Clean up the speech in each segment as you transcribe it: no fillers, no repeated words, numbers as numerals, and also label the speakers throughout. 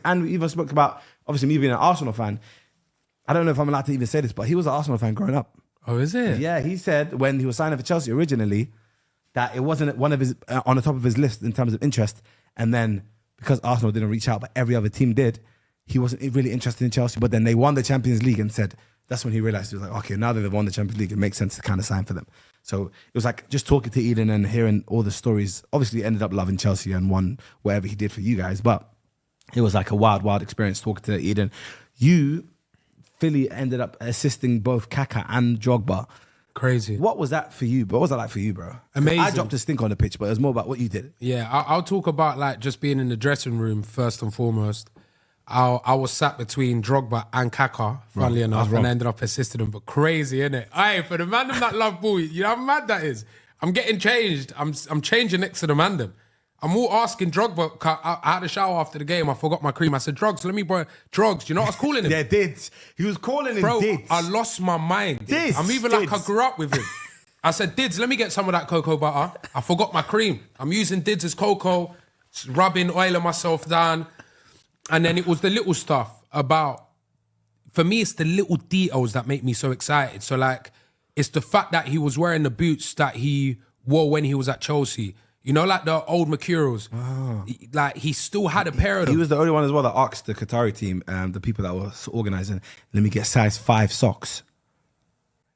Speaker 1: And we even spoke about, obviously me being an Arsenal fan, I don't know if I'm allowed to even say this, but he was an Arsenal fan growing up.
Speaker 2: Oh, is it?
Speaker 1: Yeah, he said when he was signing for Chelsea originally that it wasn't one of his on the top of his list in terms of interest. And then because Arsenal didn't reach out, but every other team did, he wasn't really interested in Chelsea. But then they won the Champions League and said, that's when he realized, he was like, okay, now that they've won the Champions League, it makes sense to kind of sign for them. So it was like just talking to Eden and hearing all the stories. Obviously, he ended up loving Chelsea and won whatever he did for you guys. But it was like a wild, wild experience talking to Eden. Philly ended up assisting both Kaka and Drogba.
Speaker 2: Crazy.
Speaker 1: What was that for you? What was that like for you, bro?
Speaker 2: Amazing.
Speaker 1: I dropped a stink on the pitch, but it was more about what you did.
Speaker 2: Yeah, I'll talk about like just being in the dressing room first and foremost. I was sat between Drogba and Kaka, funnily enough, and I ended up assisting them. But crazy, innit? Aye, for the man them that love ball, you know how mad that is? I'm getting changed. I'm changing next to the man them. I'm all asking Drogba. I had a shower after the game. I forgot my cream. I said, Drogs, let me borrow. Drogs, do you know what I was calling him?
Speaker 1: Yeah, Dids. He was calling him
Speaker 2: Bro,
Speaker 1: Dids.
Speaker 2: I lost my mind.
Speaker 1: Dids.
Speaker 2: I'm even like I grew up with him. I said, Dids, let me get some of that cocoa butter. I forgot my cream. I'm using Dids as cocoa, rubbing, oiling myself down. And then it was the little stuff about, for me, it's the little details that make me so excited. So like, it's the fact that he was wearing the boots that he wore when he was at Chelsea. You know, like the old Mercurials. Oh. Like, he still had a pair of them.
Speaker 1: He was the only one as well that asked the Qatari team, the people that were organising, let me get size 5 socks.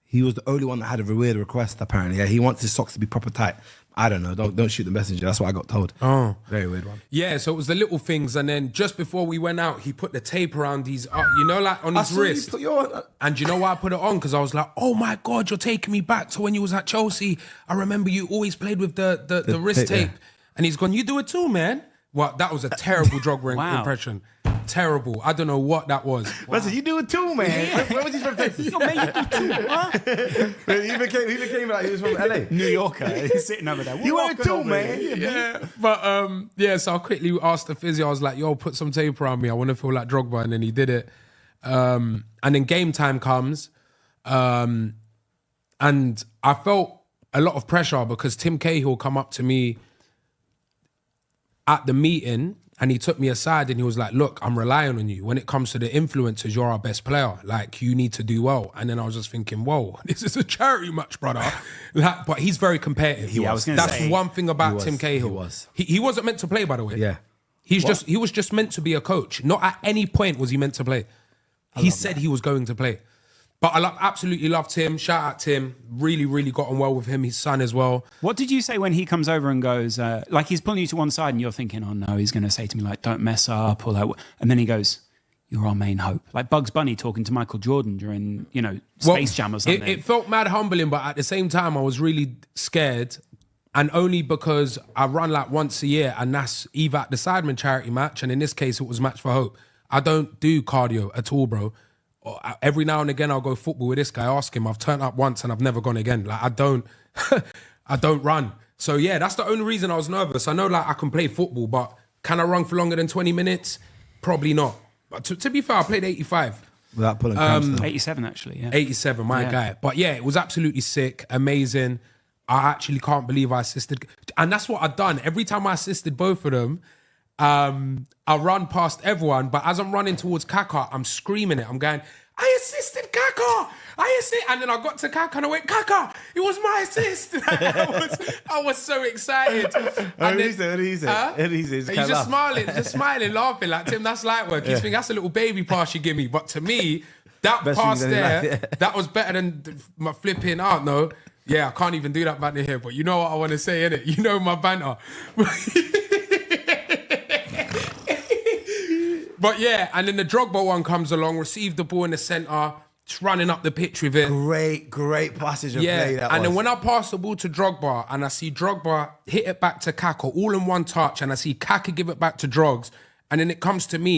Speaker 1: He was the only one that had a weird request, apparently. Yeah, he wants his socks to be proper tight. I don't know. Don't shoot the messenger. That's what I got told.
Speaker 2: Oh.
Speaker 1: Very weird one.
Speaker 2: Yeah, so it was the little things. And then just before we went out, he put the tape around his, you know, like on his wrist. And you know why I put it on? Because I was like, oh my God, you're taking me back to when you was at Chelsea. I remember you always played with the wrist tape. Yeah. And he's gone, you do it too, man. Well, that was a terrible Drogba impression. Terrible. I don't know what that was.
Speaker 1: Wow. Listen, you do it too, man. Yeah. Where was he from Texas?
Speaker 3: Yo, man, you do too, huh?
Speaker 1: he became like he was from LA.
Speaker 3: New Yorker. He's sitting over there.
Speaker 1: You were too, man.
Speaker 2: Yeah. But yeah, so I quickly asked the physio, I was like, yo, put some tape around me. I want to feel like Drogba. And then he did it. And then game time comes. And I felt a lot of pressure because Tim Cahill come up to me at the meeting and he took me aside and he was like, look, I'm relying on you. When it comes to the influencers, you're our best player. Like, you need to do well. And then I was just thinking, whoa, this is a charity match, brother. Like, but he's very competitive. That's one thing about Tim Cahill. He wasn't meant to play, by the way.
Speaker 1: Yeah.
Speaker 2: He was just meant to be a coach. Not at any point was he meant to play. He said he was going to play. But I absolutely loved Tim. Shout out Tim. Really, really got on well with him, his son as well.
Speaker 3: What did you say when he comes over and goes, like he's pulling you to one side and you're thinking, oh no, he's going to say to me like, don't mess up or like, and then he goes, you're our main hope. Like Bugs Bunny talking to Michael Jordan during, you know, Space Jam or something.
Speaker 2: It felt mad humbling, but at the same time, I was really scared. And only because I run like once a year and that's either at the Sidemen charity match, and in this case, it was Match for Hope. I don't do cardio at all, bro. Every now and again, I'll go football with this guy. Ask him. I've turned up once and I've never gone again. Like I don't run. So yeah, that's the only reason I was nervous. I know like I can play football, but can I run for longer than 20 minutes? Probably not. But to be fair, I played 85.
Speaker 1: Without pulling cramps.
Speaker 3: 87 actually, yeah.
Speaker 2: 87, my guy. But yeah, it was absolutely sick, amazing. I actually can't believe I assisted. And that's what I've done. Every time I assisted both of them, I run past everyone, but as I'm running towards Kaka, I'm screaming it. I'm going, I assisted Kaka! And then I got to Kaka and I went, Kaka, it was my assist! I was so excited.
Speaker 1: What did he say?
Speaker 2: He's just smiling, laughing. Like, Tim, that's light work. He's thinking, that's a little baby pass you give me. But to me, that
Speaker 1: Best
Speaker 2: pass there, that was better than my flipping out, no? Yeah, I can't even do that banter here, but you know what I want to say, innit? You know my banter. But yeah, and then the Drogba one comes along, received the ball in the centre, just running up the pitch with it.
Speaker 1: Great passage of play that was.
Speaker 2: And then when I pass the ball to Drogba and I see Drogba hit it back to Kaka all in one touch and I see Kaka give it back to Drogs and then it comes to me